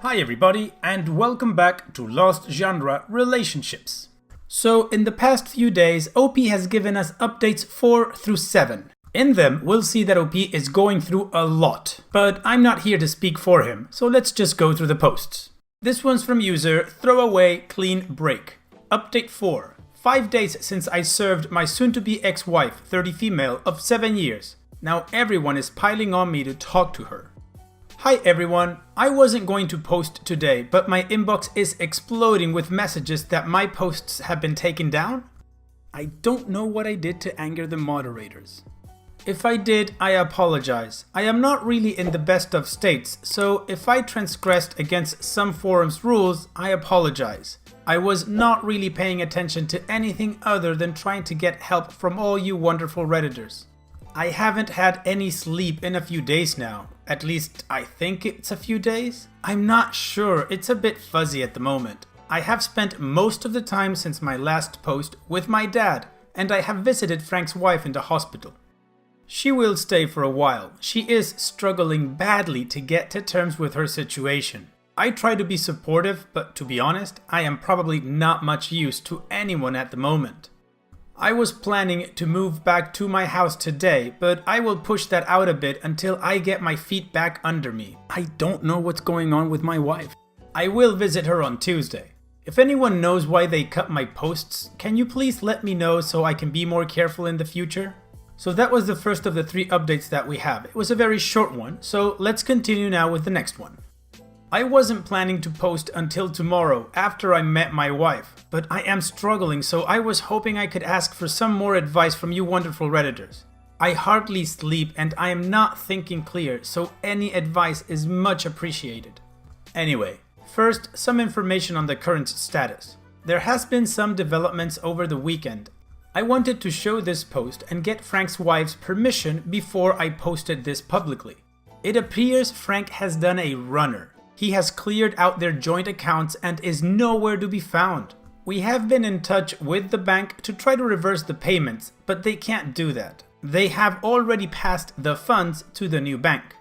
Hi everybody, and welcome back to Lost Genre Relationships. So in the past few days, OP has given us updates 4 through 7. In them, we'll see that OP is going through a lot, but I'm not here to speak for him, so let's just go through the posts. This one's from user Throwaway Clean Break. Update 4. 5 days since I served my soon-to-be ex-wife, 30 female, of 7 years. Now everyone is piling on me to talk to her. Hi everyone, I wasn't going to post today, but my inbox is exploding with messages that my posts have been taken down. I don't know what I did to anger the moderators. If I did, I apologize. I am not really in the best of states, so if I transgressed against some forum's rules, I apologize. I was not really paying attention to anything other than trying to get help from all you wonderful Redditors. I haven't had any sleep in a few days now. At least I think it's a few days. I'm not sure, it's a bit fuzzy at the moment. I have spent most of the time since my last post with my dad, and I have visited Frank's wife in the hospital. She will stay for a while. She is struggling badly to get to terms with her situation. I try to be supportive, but to be honest, I am probably not much use to anyone at the moment. I was planning to move back to my house today, but I will push that out a bit until I get my feet back under me. I don't know what's going on with my wife. I will visit her on Tuesday. If anyone knows why they cut my posts, can you please let me know so I can be more careful in the future? So that was the first of the 3 updates that we have. It was a very short one, so let's continue now with the next one. I wasn't planning to post until tomorrow after I met my wife, but I am struggling, so I was hoping I could ask for some more advice from you wonderful Redditors. I hardly sleep and I am not thinking clear, so any advice is much appreciated. Anyway, first, some information on the current status. There has been some developments over the weekend. I wanted to show this post and get Frank's wife's permission before I posted this publicly. It appears Frank has done a runner. He has cleared out their joint accounts and is nowhere to be found. We have been in touch with the bank to try to reverse the payments, but they can't do that. They have already passed the funds to the new bank.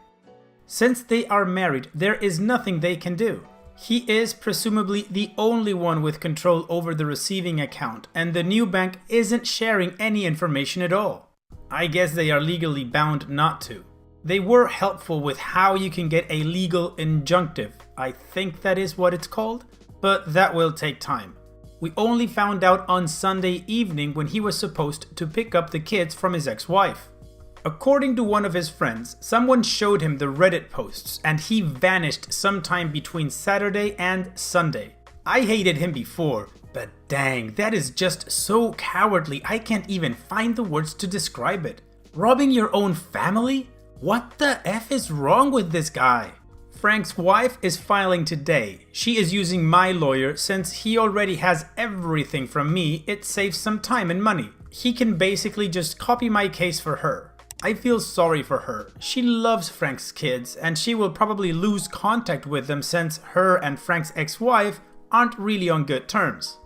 Since they are married, there is nothing they can do. He is presumably the only one with control over the receiving account, and the new bank isn't sharing any information at all. I guess they are legally bound not to. They were helpful with how you can get a legal injunctive, I think that is what it's called, but that will take time. We only found out on Sunday evening when he was supposed to pick up the kids from his ex-wife. According to one of his friends, someone showed him the Reddit posts and he vanished sometime between Saturday and Sunday. I hated him before, but dang, that is just so cowardly I can't even find the words to describe it. Robbing your own family? What the F is wrong with this guy? Frank's wife is filing today. She is using my lawyer since he already has everything from me. It saves some time and money. He can basically just copy my case for her. I feel sorry for her. She loves Frank's kids and she will probably lose contact with them since her and Frank's ex-wife aren't really on good terms.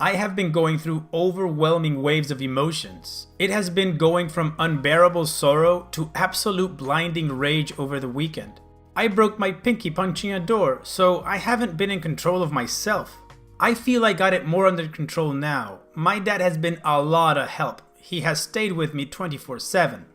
I have been going through overwhelming waves of emotions. It has been going from unbearable sorrow to absolute blinding rage over the weekend. I broke my pinky punching a door, so I haven't been in control of myself. I feel I got it more under control now. My dad has been a lot of help. He has stayed with me 24/7.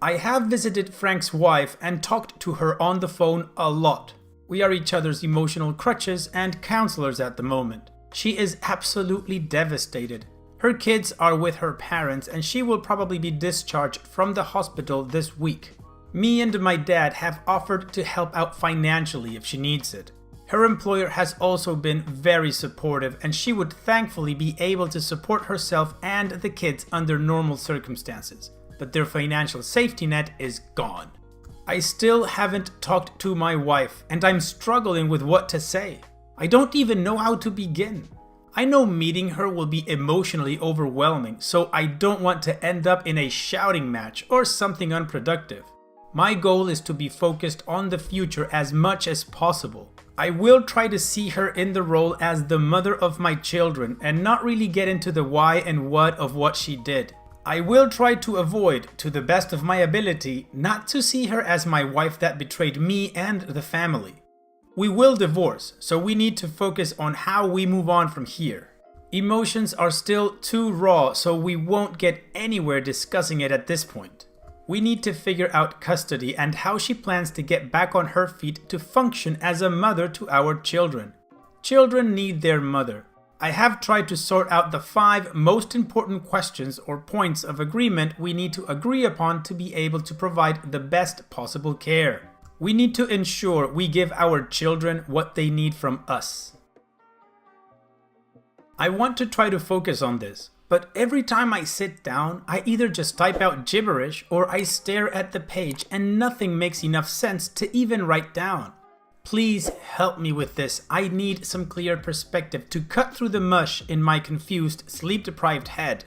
I have visited Frank's wife and talked to her on the phone a lot. We are each other's emotional crutches and counselors at the moment. She is absolutely devastated. Her kids are with her parents and she will probably be discharged from the hospital this week. Me and my dad have offered to help out financially if she needs it. Her employer has also been very supportive and she would thankfully be able to support herself and the kids under normal circumstances, but their financial safety net is gone. I still haven't talked to my wife and I'm struggling with what to say. I don't even know how to begin. I know meeting her will be emotionally overwhelming, so I don't want to end up in a shouting match or something unproductive. My goal is to be focused on the future as much as possible. I will try to see her in the role as the mother of my children and not really get into the why and what of what she did. I will try to avoid, to the best of my ability, not to see her as my wife that betrayed me and the family. We will divorce, so we need to focus on how we move on from here. Emotions are still too raw, so we won't get anywhere discussing it at this point. We need to figure out custody and how she plans to get back on her feet to function as a mother to our children. Children need their mother. I have tried to sort out the 5 most important questions or points of agreement we need to agree upon to be able to provide the best possible care. We need to ensure we give our children what they need from us. I want to try to focus on this, but every time I sit down, I either just type out gibberish or I stare at the page and nothing makes enough sense to even write down. Please help me with this. I need some clear perspective to cut through the mush in my confused, sleep-deprived head.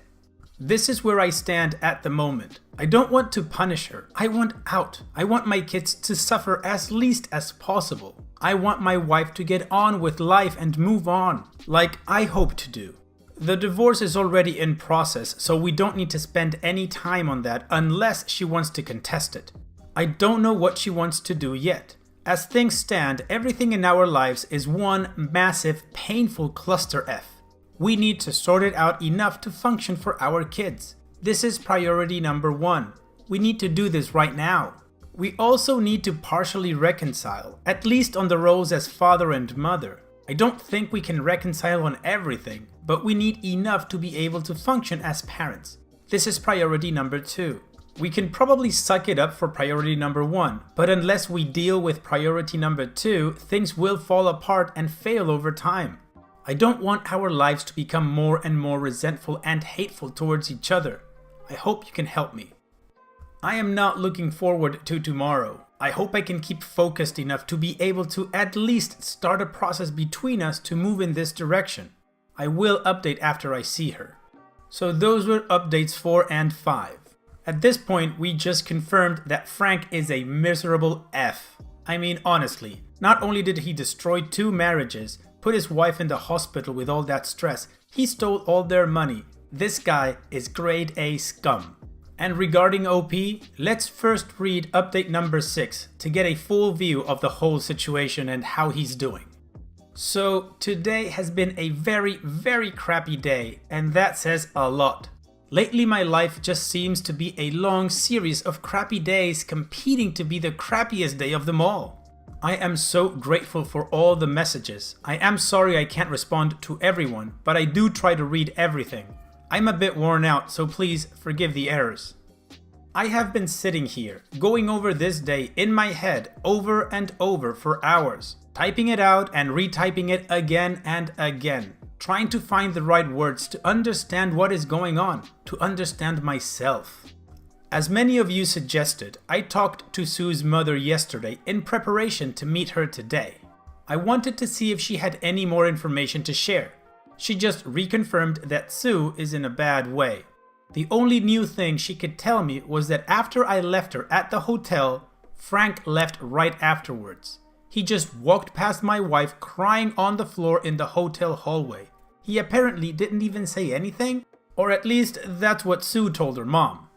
This is where I stand at the moment. I don't want to punish her. I want out. I want my kids to suffer as least as possible. I want my wife to get on with life and move on, like I hope to do. The divorce is already in process, so we don't need to spend any time on that unless she wants to contest it. I don't know what she wants to do yet. As things stand, everything in our lives is one massive, painful cluster F. We need to sort it out enough to function for our kids. This is priority number 1. We need to do this right now. We also need to partially reconcile, at least on the roles as father and mother. I don't think we can reconcile on everything, but we need enough to be able to function as parents. This is priority number 2. We can probably suck it up for priority number 1, but unless we deal with priority number 2, things will fall apart and fail over time. I don't want our lives to become more and more resentful and hateful towards each other. I hope you can help me. I am not looking forward to tomorrow. I hope I can keep focused enough to be able to at least start a process between us to move in this direction. I will update after I see her. So those were updates 4 and 5. At this point, we just confirmed that Frank is a miserable F. I mean, honestly, not only did he destroy 2 marriages, put his wife in the hospital with all that stress, he stole all their money. This guy is grade A scum. And regarding OP, let's first read update number 6 to get a full view of the whole situation and how he's doing. So today has been a very crappy day, and that says a lot. Lately my life just seems to be a long series of crappy days competing to be the crappiest day of them all. I am so grateful for all the messages. I am sorry I can't respond to everyone, but I do try to read everything. I'm a bit worn out, so please forgive the errors. I have been sitting here, going over this day in my head over and over for hours, typing it out and retyping it again and again, trying to find the right words to understand what is going on, to understand myself. As many of you suggested, I talked to Sue's mother yesterday in preparation to meet her today. I wanted to see if she had any more information to share. She just reconfirmed that Sue is in a bad way. The only new thing she could tell me was that after I left her at the hotel, Frank left right afterwards. He just walked past my wife crying on the floor in the hotel hallway. He apparently didn't even say anything, or at least that's what Sue told her mom.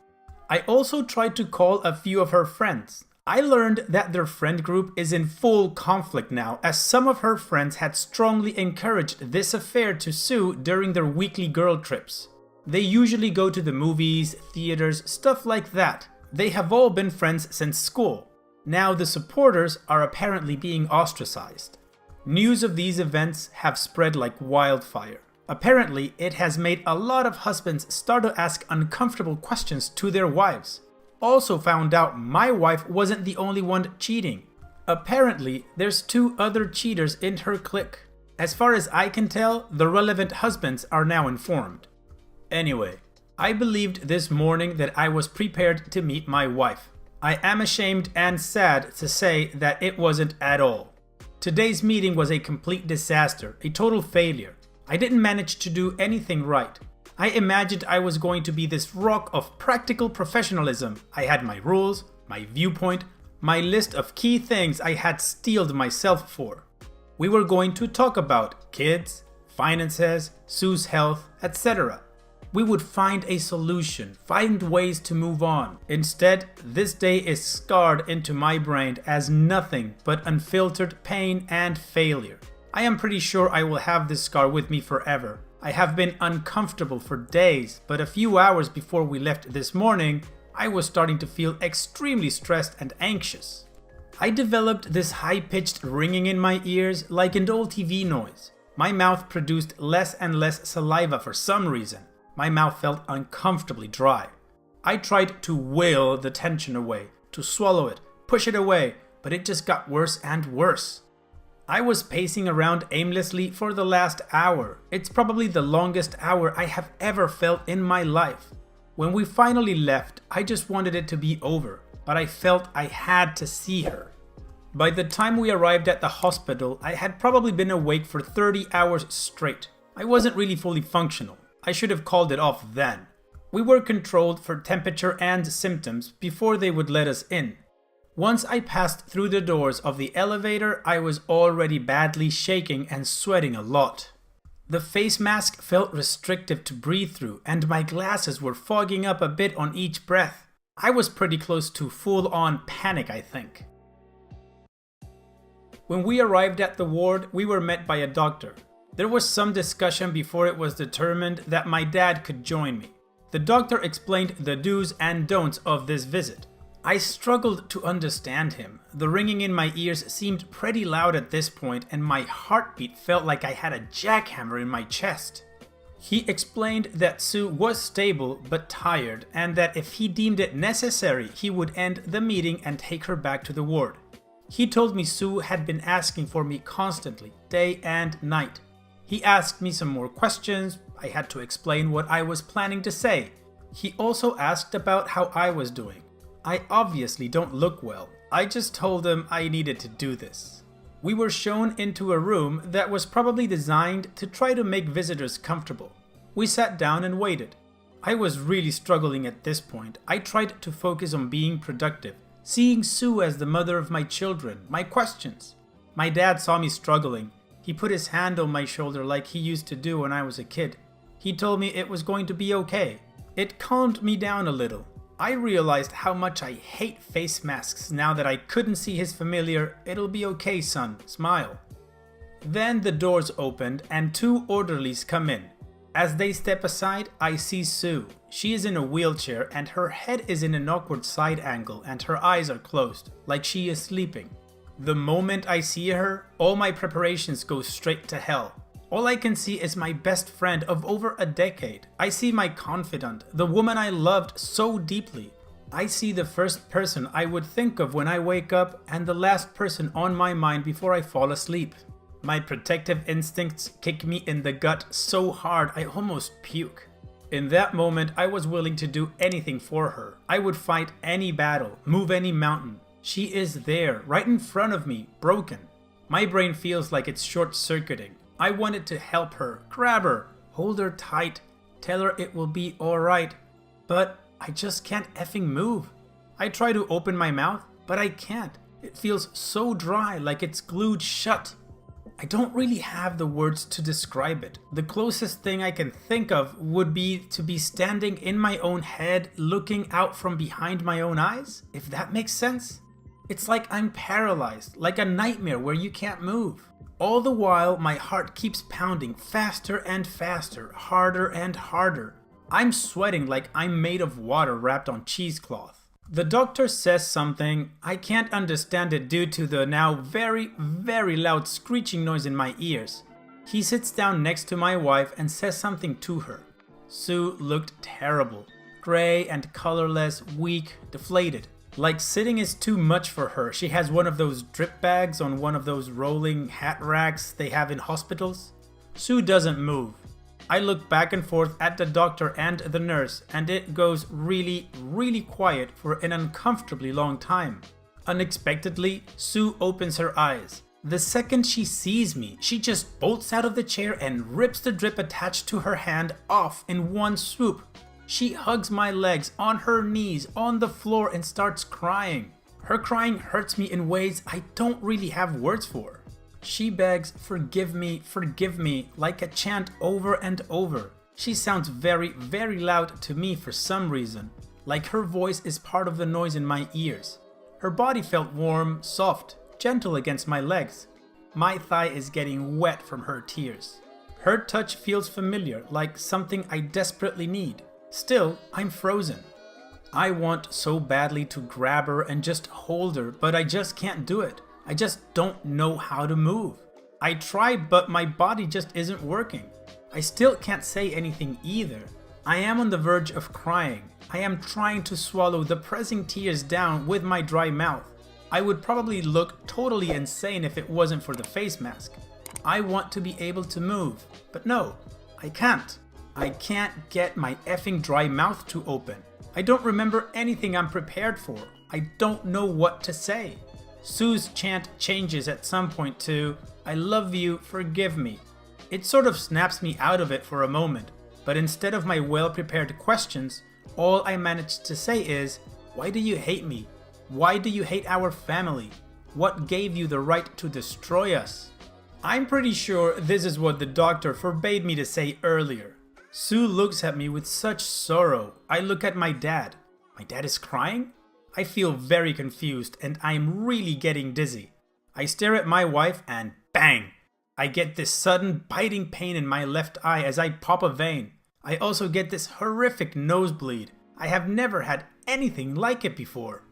I also tried to call a few of her friends. I learned that their friend group is in full conflict now, as some of her friends had strongly encouraged this affair to Sue during their weekly girl trips. They usually go to the movies, theaters, stuff like that. They have all been friends since school. Now the supporters are apparently being ostracized. News of these events have spread like wildfire. Apparently, it has made a lot of husbands start to ask uncomfortable questions to their wives. Also found out my wife wasn't the only one cheating. Apparently, there's 2 other cheaters in her clique. As far as I can tell, the relevant husbands are now informed. Anyway, I believed this morning that I was prepared to meet my wife. I am ashamed and sad to say that it wasn't at all. Today's meeting was a complete disaster, a total failure. I didn't manage to do anything right. I imagined I was going to be this rock of practical professionalism. I had my rules, my viewpoint, my list of key things I had steeled myself for. We were going to talk about kids, finances, Sue's health, etc. We would find a solution, find ways to move on. Instead, this day is scarred into my brain as nothing but unfiltered pain and failure. I am pretty sure I will have this scar with me forever. I have been uncomfortable for days, but a few hours before we left this morning, I was starting to feel extremely stressed and anxious. I developed this high-pitched ringing in my ears like an old TV noise. My mouth produced less and less saliva for some reason. My mouth felt uncomfortably dry. I tried to will the tension away, to swallow it, push it away, but it just got worse and worse. I was pacing around aimlessly for the last hour. It's probably the longest hour I have ever felt in my life. When we finally left, I just wanted it to be over, but I felt I had to see her. By the time we arrived at the hospital, I had probably been awake for 30 hours straight. I wasn't really fully functional. I should have called it off then. We were controlled for temperature and symptoms before they would let us in. Once I passed through the doors of the elevator, I was already badly shaking and sweating a lot. The face mask felt restrictive to breathe through, and my glasses were fogging up a bit on each breath. I was pretty close to full-on panic, I think. When we arrived at the ward, we were met by a doctor. There was some discussion before it was determined that my dad could join me. The doctor explained the do's and don'ts of this visit. I struggled to understand him. The ringing in my ears seemed pretty loud at this point, and my heartbeat felt like I had a jackhammer in my chest. He explained that Sue was stable but tired, and that if he deemed it necessary, he would end the meeting and take her back to the ward. He told me Sue had been asking for me constantly, day and night. He asked me some more questions. I had to explain what I was planning to say. He also asked about how I was doing. I obviously don't look well. I just told him I needed to do this. We were shown into a room that was probably designed to try to make visitors comfortable. We sat down and waited. I was really struggling at this point. I tried to focus on being productive, seeing Sue as the mother of my children, my questions. My dad saw me struggling. He put his hand on my shoulder like he used to do when I was a kid. He told me it was going to be okay. It calmed me down a little. I realized how much I hate face masks now that I couldn't see his familiar "it'll be okay, son" smile. Then the doors opened and two orderlies come in. As they step aside, I see Sue. She is in a wheelchair and her head is in an awkward side angle and her eyes are closed, like she is sleeping. The moment I see her, all my preparations go straight to hell. All I can see is my best friend of over a decade. I see my confidant, the woman I loved so deeply. I see the first person I would think of when I wake up and the last person on my mind before I fall asleep. My protective instincts kick me in the gut so hard I almost puke. In that moment, I was willing to do anything for her. I would fight any battle, move any mountain. She is there, right in front of me, broken. My brain feels like it's short-circuiting. I wanted to help her, grab her, hold her tight, tell her it will be alright, but I just can't effing move. I try to open my mouth, but I can't. It feels so dry, like it's glued shut. I don't really have the words to describe it. The closest thing I can think of would be to be standing in my own head, looking out from behind my own eyes, if that makes sense. It's like I'm paralyzed, like a nightmare where you can't move. All the while, my heart keeps pounding faster and faster, harder and harder. I'm sweating like I'm made of water wrapped on cheesecloth. The doctor says something. I can't understand it due to the now very, very loud screeching noise in my ears. He sits down next to my wife and says something to her. Sue looked terrible. Gray and colorless, weak, deflated. Like sitting is too much for her. She has one of those drip bags on one of those rolling hat racks they have in hospitals. Sue doesn't move. I look back and forth at the doctor and the nurse, and it goes really, really quiet for an uncomfortably long time. Unexpectedly, Sue opens her eyes. The second she sees me, she just bolts out of the chair and rips the drip attached to her hand off in one swoop. She hugs my legs on her knees on the floor and starts crying. Her crying hurts me in ways I don't really have words for. She begs, forgive me," like a chant over and over. She sounds very, very loud to me for some reason, like her voice is part of the noise in my ears. Her body felt warm, soft, gentle against my legs. My thigh is getting wet from her tears. Her touch feels familiar, like something I desperately need. Still, I'm frozen. I want so badly to grab her and just hold her, but I just can't do it. I just don't know how to move. I try, but my body just isn't working. I still can't say anything either. I am on the verge of crying. I am trying to swallow the pressing tears down with my dry mouth. I would probably look totally insane if it wasn't for the face mask. I want to be able to move, but no, I can't. I can't get my effing dry mouth to open. I don't remember anything I'm prepared for. I don't know what to say. Sue's chant changes at some point to, "I love you, forgive me." It sort of snaps me out of it for a moment, but instead of my well-prepared questions, all I managed to say is, "Why do you hate me? Why do you hate our family? What gave you the right to destroy us?" I'm pretty sure this is what the doctor forbade me to say earlier. Sue looks at me with such sorrow. I look at my dad. My dad is crying? I feel very confused and I'm really getting dizzy. I stare at my wife and bang! I get this sudden biting pain in my left eye as I pop a vein. I also get this horrific nosebleed. I have never had anything like it before.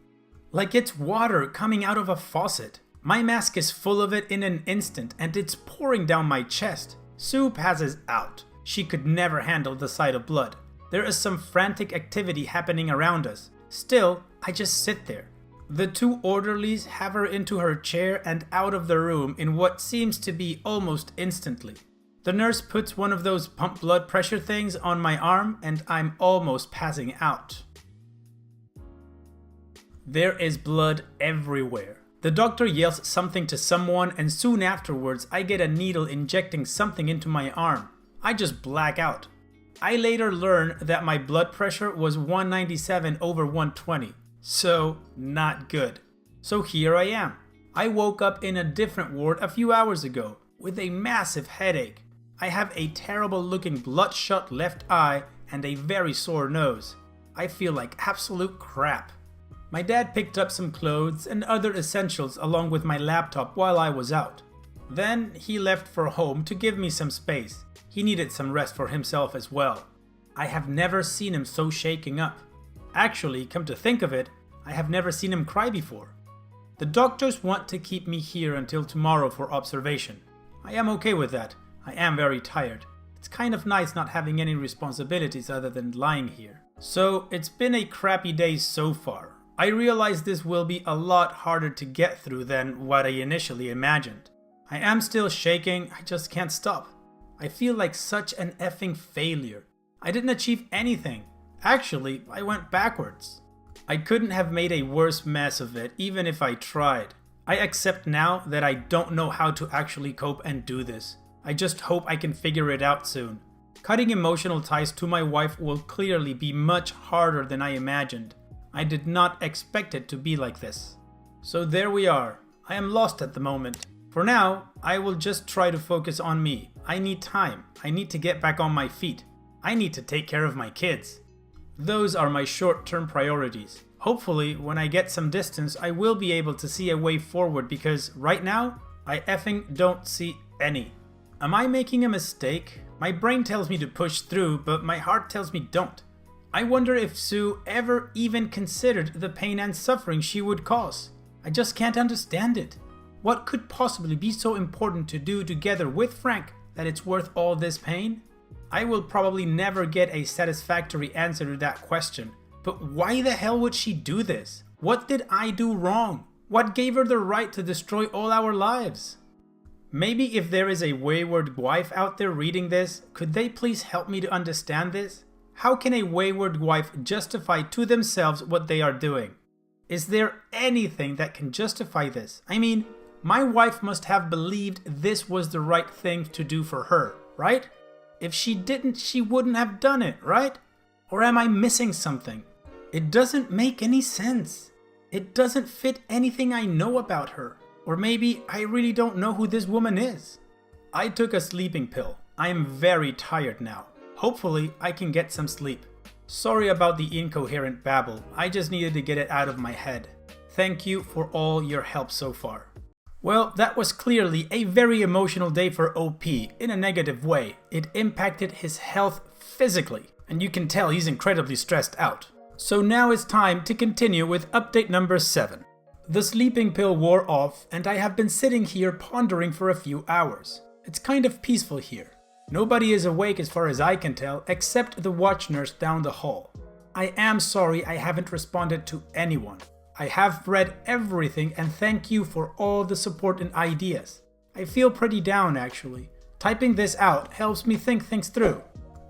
Like it's water coming out of a faucet. My mask is full of it in an instant and it's pouring down my chest. Sue passes out. She could never handle the sight of blood. There is some frantic activity happening around us. Still, I just sit there. The two orderlies have her into her chair and out of the room in what seems to be almost instantly. The nurse puts one of those pump blood pressure things on my arm and I'm almost passing out. There is blood everywhere. The doctor yells something to someone and soon afterwards I get a needle injecting something into my arm. I just black out. I later learn that my blood pressure was 197 over 120. So, not good. So here I am. I woke up in a different ward a few hours ago with a massive headache. I have a terrible looking bloodshot left eye and a very sore nose. I feel like absolute crap. My dad picked up some clothes and other essentials along with my laptop while I was out. Then he left for home to give me some space. He needed some rest for himself as well. I have never seen him so shaken up. Actually, come to think of it, I have never seen him cry before. The doctors want to keep me here until tomorrow for observation. I am okay with that. I am very tired. It's kind of nice not having any responsibilities other than lying here. So it's been a crappy day so far. I realize this will be a lot harder to get through than what I initially imagined. I am still shaking, I just can't stop. I feel like such an effing failure. I didn't achieve anything. Actually, I went backwards. I couldn't have made a worse mess of it even if I tried. I accept now that I don't know how to actually cope and do this. I just hope I can figure it out soon. Cutting emotional ties to my wife will clearly be much harder than I imagined. I did not expect it to be like this. So there we are. I am lost at the moment. For now, I will just try to focus on me. I need time. I need to get back on my feet. I need to take care of my kids. Those are my short-term priorities. Hopefully, when I get some distance, I will be able to see a way forward because right now, I effing don't see any. Am I making a mistake? My brain tells me to push through, but my heart tells me don't. I wonder if Sue ever even considered the pain and suffering she would cause. I just can't understand it. What could possibly be so important to do together with Frank that it's worth all this pain? I will probably never get a satisfactory answer to that question. But why the hell would she do this? What did I do wrong? What gave her the right to destroy all our lives? Maybe if there is a wayward wife out there reading this, could they please help me to understand this? How can a wayward wife justify to themselves what they are doing? Is there anything that can justify this? I mean, my wife must have believed this was the right thing to do for her, right? If she didn't, she wouldn't have done it, right? Or am I missing something? It doesn't make any sense. It doesn't fit anything I know about her. Or maybe I really don't know who this woman is. I took a sleeping pill. I am very tired now. Hopefully, I can get some sleep. Sorry about the incoherent babble, I just needed to get it out of my head. Thank you for all your help so far. Well, that was clearly a very emotional day for OP, in a negative way. It impacted his health physically, and you can tell he's incredibly stressed out. So now it's time to continue with update number 7. The sleeping pill wore off, and I have been sitting here pondering for a few hours. It's kind of peaceful here. Nobody is awake as far as I can tell, except the watch nurse down the hall. I am sorry I haven't responded to anyone. I have read everything and thank you for all the support and ideas. I feel pretty down actually. Typing this out helps me think things through.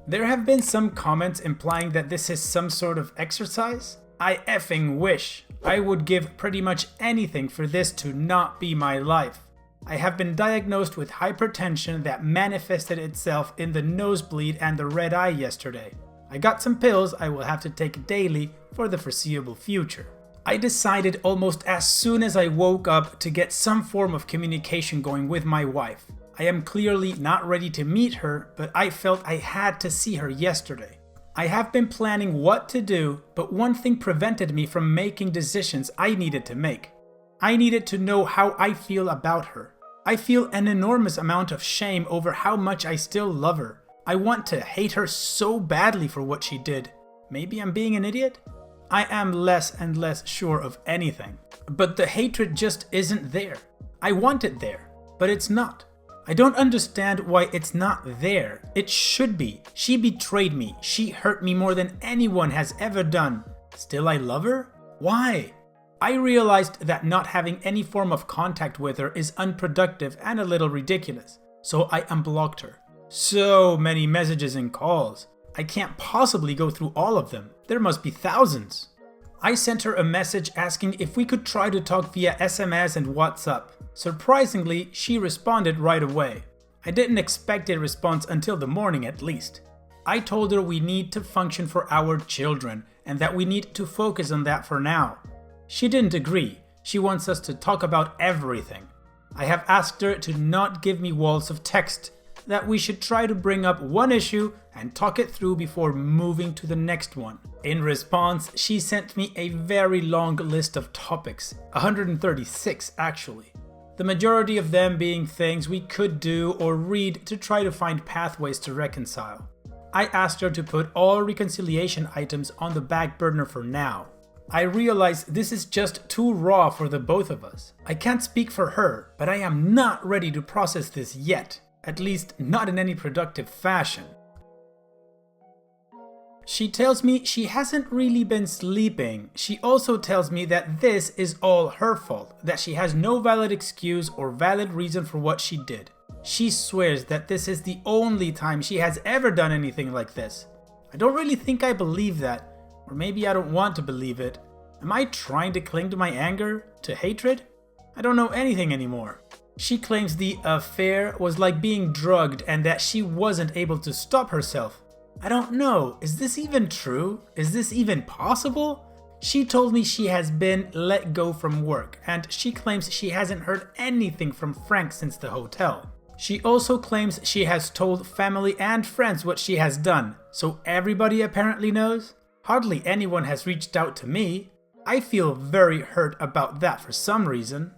There have been some comments implying that this is some sort of exercise. I effing wish. I would give pretty much anything for this to not be my life. I have been diagnosed with hypertension that manifested itself in the nosebleed and the red eye yesterday. I got some pills I will have to take daily for the foreseeable future. I decided almost as soon as I woke up to get some form of communication going with my wife. I am clearly not ready to meet her, but I felt I had to see her yesterday. I have been planning what to do, but one thing prevented me from making decisions I needed to make. I needed to know how I feel about her. I feel an enormous amount of shame over how much I still love her. I want to hate her so badly for what she did. Maybe I'm being an idiot? I am less and less sure of anything. But the hatred just isn't there. I want it there, but it's not. I don't understand why it's not there. It should be. She betrayed me. She hurt me more than anyone has ever done. Still I love her? Why? I realized that not having any form of contact with her is unproductive and a little ridiculous, so I unblocked her. So many messages and calls. I can't possibly go through all of them. There must be thousands. I sent her a message asking if we could try to talk via SMS and WhatsApp. Surprisingly, she responded right away. I didn't expect a response until the morning at least. I told her we need to function for our children and that we need to focus on that for now. She didn't agree. She wants us to talk about everything. I have asked her to not give me walls of text, that we should try to bring up one issue and talk it through before moving to the next one. In response, she sent me a very long list of topics, 136 actually. The majority of them being things we could do or read to try to find pathways to reconcile. I asked her to put all reconciliation items on the back burner for now. I realize this is just too raw for the both of us. I can't speak for her, but I am not ready to process this yet. At least not in any productive fashion. She tells me she hasn't really been sleeping. She also tells me that this is all her fault, that she has no valid excuse or valid reason for what she did. She swears that this is the only time she has ever done anything like this. I don't really think I believe that. Or maybe I don't want to believe it. Am I trying to cling to my anger? To hatred? I don't know anything anymore. She claims the affair was like being drugged and that she wasn't able to stop herself. I don't know, is this even true? Is this even possible? She told me she has been let go from work and she claims she hasn't heard anything from Frank since the hotel. She also claims she has told family and friends what she has done, so everybody apparently knows? Hardly anyone has reached out to me. I feel very hurt about that for some reason.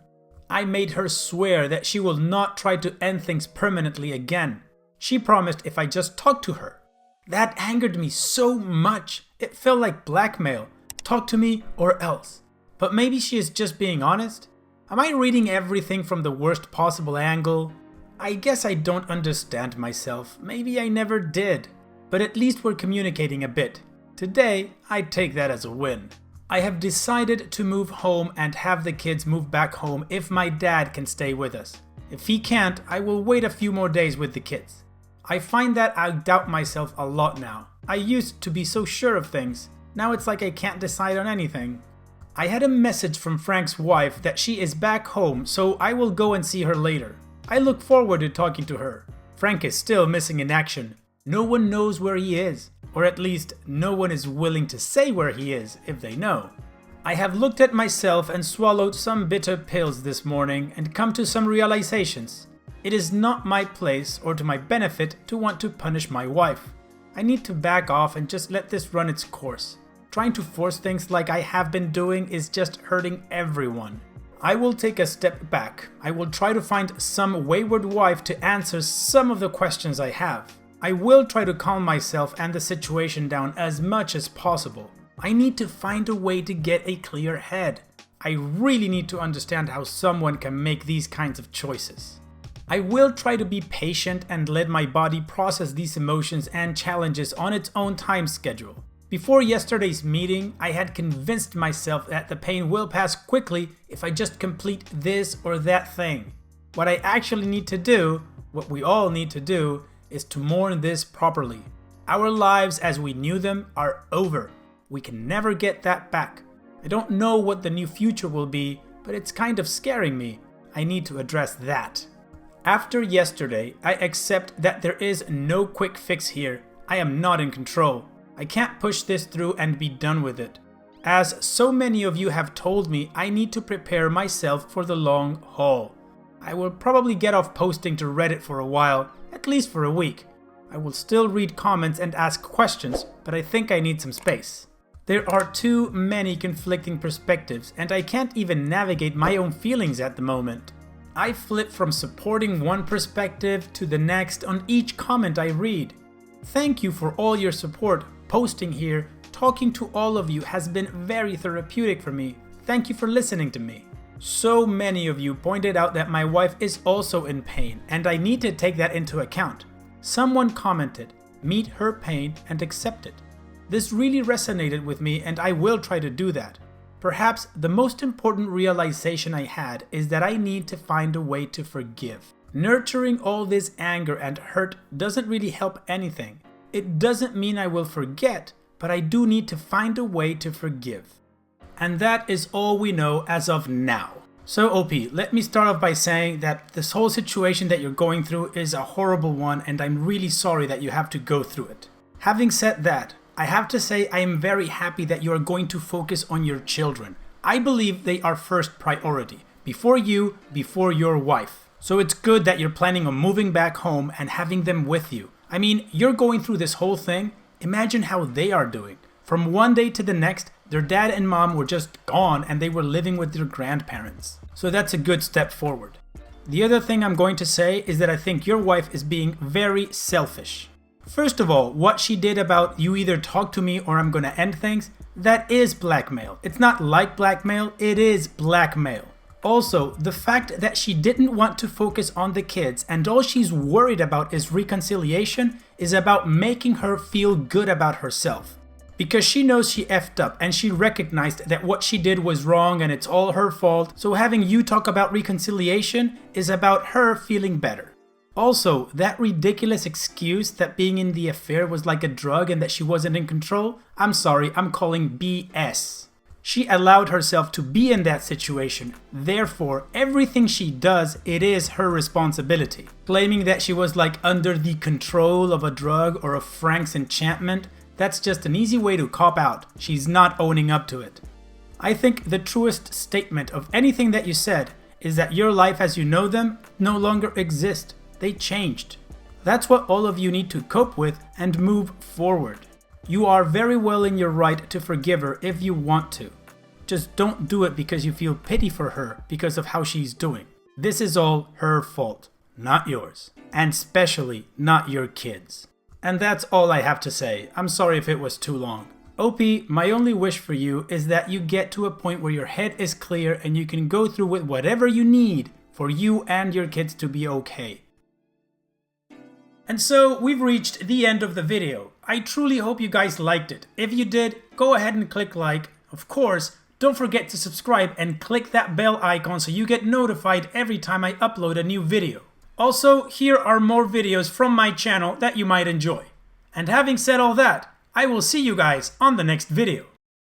I made her swear that she will not try to end things permanently again. She promised if I just talked to her. That angered me so much. It felt like blackmail. Talk to me or else. But maybe she is just being honest? Am I reading everything from the worst possible angle? I guess I don't understand myself. Maybe I never did. But at least we're communicating a bit. Today, I'd take that as a win. I have decided to move home and have the kids move back home if my dad can stay with us. If he can't, I will wait a few more days with the kids. I find that I doubt myself a lot now. I used to be so sure of things. Now it's like I can't decide on anything. I had a message from Frank's wife that she is back home, so I will go and see her later. I look forward to talking to her. Frank is still missing in action. No one knows where he is. Or at least, no one is willing to say where he is if they know. I have looked at myself and swallowed some bitter pills this morning and come to some realizations. It is not my place or to my benefit to want to punish my wife. I need to back off and just let this run its course. Trying to force things like I have been doing is just hurting everyone. I will take a step back. I will try to find some wayward wife to answer some of the questions I have. I will try to calm myself and the situation down as much as possible. I need to find a way to get a clear head. I really need to understand how someone can make these kinds of choices. I will try to be patient and let my body process these emotions and challenges on its own time schedule. Before yesterday's meeting, I had convinced myself that the pain will pass quickly if I just complete this or that thing. What I actually need to do, what we all need to do, is to mourn this properly. Our lives as we knew them are over. We can never get that back. I don't know what the new future will be, but it's kind of scaring me. I need to address that. After yesterday, I accept that there is no quick fix here. I am not in control. I can't push this through and be done with it. As so many of you have told me, I need to prepare myself for the long haul. I will probably get off posting to Reddit for a while, at least for a week. I will still read comments and ask questions, but I think I need some space. There are too many conflicting perspectives, and I can't even navigate my own feelings at the moment. I flip from supporting one perspective to the next on each comment I read. Thank you for all your support. Posting here, talking to all of you has been very therapeutic for me. Thank you for listening to me. So many of you pointed out that my wife is also in pain, and I need to take that into account. Someone commented, "Meet her pain and accept it." This really resonated with me, and I will try to do that. Perhaps the most important realization I had is that I need to find a way to forgive. Nurturing all this anger and hurt doesn't really help anything. It doesn't mean I will forget, but I do need to find a way to forgive. And that is all we know as of now. So OP, let me start off by saying that this whole situation that you're going through is a horrible one, and I'm really sorry that you have to go through it. Having said that, I have to say I am very happy that you are going to focus on your children. I believe they are first priority. Before you, before your wife. So it's good that you're planning on moving back home and having them with you. I mean, you're going through this whole thing. Imagine how they are doing. From one day to the next, their dad and mom were just gone and they were living with their grandparents. So that's a good step forward. The other thing I'm going to say is that I think your wife is being very selfish. First of all, what she did about "you either talk to me or I'm gonna end things," that is blackmail. It's not like blackmail, it is blackmail. Also, the fact that she didn't want to focus on the kids and all she's worried about is reconciliation is about making her feel good about herself. Because she knows she effed up and she recognized that what she did was wrong and it's all her fault, so having you talk about reconciliation is about her feeling better. Also, that ridiculous excuse that being in the affair was like a drug and that she wasn't in control, I'm sorry, I'm calling BS. She allowed herself to be in that situation, therefore everything she does, it is her responsibility. Claiming that she was like under the control of a drug or of Frank's enchantment, that's just an easy way to cop out. She's not owning up to it. I think the truest statement of anything that you said is that your life as you know them no longer exists. They changed. That's what all of you need to cope with and move forward. You are very well in your right to forgive her if you want to. Just don't do it because you feel pity for her because of how she's doing. This is all her fault, not yours. And especially not your kids. And that's all I have to say. I'm sorry if it was too long. OP, my only wish for you is that you get to a point where your head is clear and you can go through with whatever you need for you and your kids to be okay. And so we've reached the end of the video. I truly hope you guys liked it. If you did, go ahead and click like. Of course, don't forget to subscribe and click that bell icon so you get notified every time I upload a new video. Also, here are more videos from my channel that you might enjoy. And having said all that, I will see you guys on the next video.